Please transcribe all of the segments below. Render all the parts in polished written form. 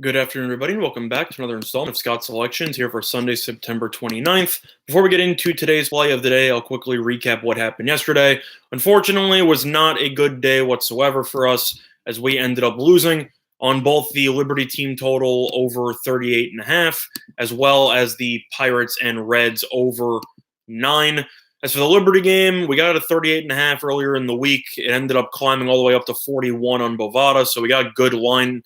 Good afternoon, everybody, and welcome back to another installment of Scott's Selections here for Sunday, September 29th. Before we get into today's play of the day, I'll quickly recap what happened yesterday. Unfortunately, it was not a good day whatsoever for us as we ended up losing on both the Liberty team total over 38.5, as well as the Pirates and Reds over 9. As for the Liberty game, we got a 38.5 earlier in the week. It ended up climbing all the way up to 41 on Bovada, so we got a good line.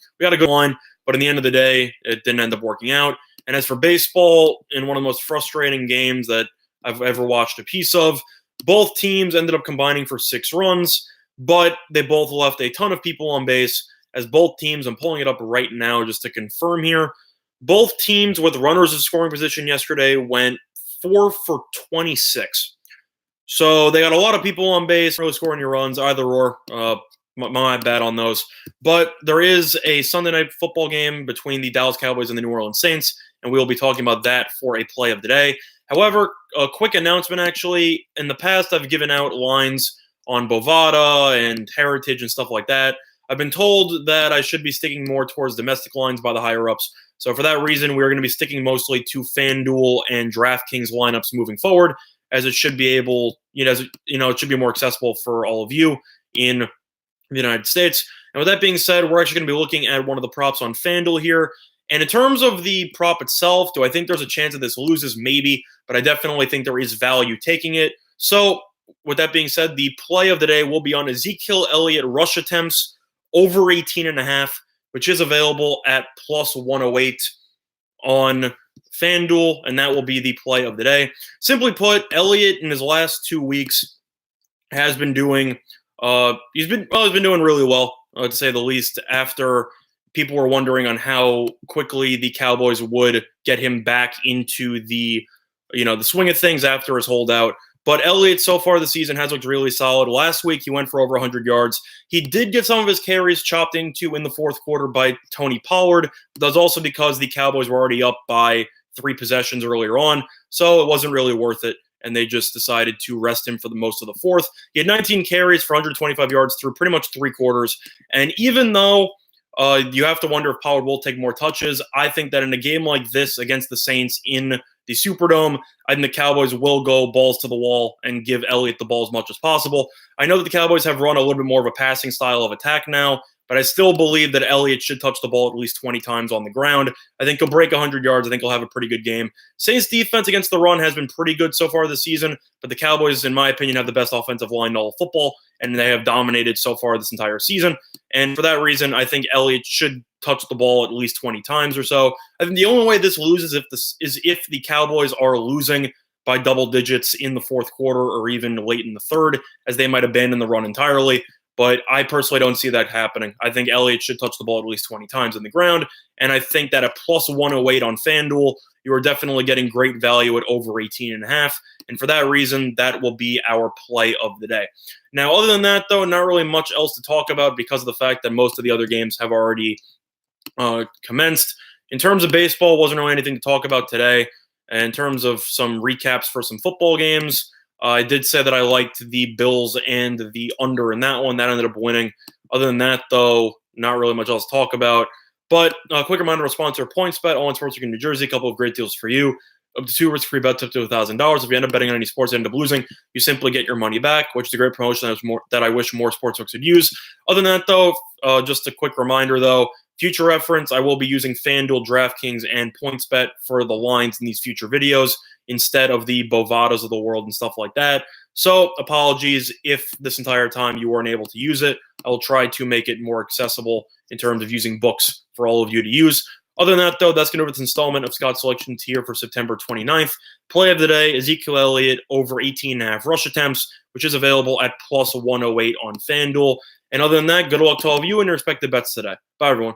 But in the end of the day, it didn't end up working out. And as for baseball, in one of the most frustrating games that I've ever watched a piece of, both teams ended up combining for 6 runs, but they both left a ton of people on base. As both teams, I'm pulling it up right now just to confirm here, both teams with runners in scoring position yesterday went 4 for 26. So they got a lot of people on base, really scoring your runs, either or. My bad on those. But there is a Sunday night football game between the Dallas Cowboys and the New Orleans Saints, and we'll be talking about that for a play of the day. However, a quick announcement, actually. In the past, I've given out lines on Bovada and Heritage and stuff like that. I've been told that I should be sticking more towards domestic lines by the higher-ups. So for that reason, we're going to be sticking mostly to FanDuel and DraftKings lineups moving forward, as it should be able, it should be more accessible for all of you in the United States. And with that being said, we're actually going to be looking at one of the props on FanDuel here. And in terms of the prop itself, do I think there's a chance that this loses? Maybe, but I definitely think there is value taking it. So with that being said, the play of the day will be on Ezekiel Elliott rush attempts over 18.5, which is available at plus 108 on FanDuel, and that will be the play of the day. Simply put, Elliott in his last 2 weeks has been doing he's been doing really well, to say the least, after people were wondering on how quickly the Cowboys would get him back into the swing of things after his holdout. But Elliott, so far this season, has looked really solid. Last week, he went for over 100 yards. He did get some of his carries chopped into in the fourth quarter by Tony Pollard. That's also because the Cowboys were already up by 3 possessions earlier on, so it wasn't really worth it. And they just decided to rest him for the most of the fourth. He had 19 carries for 125 yards through pretty much 3 quarters. And even though you have to wonder if Pollard will take more touches, I think that in a game like this against the Saints in the Superdome, I think the Cowboys will go balls to the wall and give Elliott the ball as much as possible. I know that the Cowboys have run a little bit more of a passing style of attack now, but I still believe that Elliott should touch the ball at least 20 times on the ground. I think he'll break 100 yards. I think he'll have a pretty good game. Saints defense against the run has been pretty good so far this season, but the Cowboys, in my opinion, have the best offensive line in all of football, and they have dominated so far this entire season. And for that reason, I think Elliott should touch the ball at least 20 times or so. I think the only way this loses is if the Cowboys are losing by double digits in the fourth quarter or even late in the third, as they might abandon the run entirely. But I personally don't see that happening. I think Elliott should touch the ball at least 20 times on the ground. And I think that at plus 108 on FanDuel, you are definitely getting great value at over 18.5. And for that reason, that will be our play of the day. Now, other than that, though, not really much else to talk about because of the fact that most of the other games have already commenced. In terms of baseball, wasn't really anything to talk about today. And in terms of some recaps for some football games, I did say that I liked the Bills and the under in that one. That ended up winning. Other than that, though, not really much else to talk about. But a quick reminder of sponsor PointsBet, all in sports in New Jersey. A couple of great deals for you. Up to 2 risk-free bets up to $1,000. If you end up betting on any sports and end up losing, you simply get your money back, which is a great promotion that I wish more sportsbooks would use. Other than that, though, just a quick reminder, though, future reference, I will be using FanDuel, DraftKings, and PointsBet for the lines in these future videos instead of the Bovadas of the world and stuff like that. So apologies if this entire time you weren't able to use it. I will try to make it more accessible in terms of using books for all of you to use. Other than that, though, that's going to be this installment of Scott's Selections here for September 29th. Play of the day, Ezekiel Elliott over 18.5 rush attempts, which is available at plus 108 on FanDuel. And other than that, good luck to all of you and your respective bets today. Bye, everyone.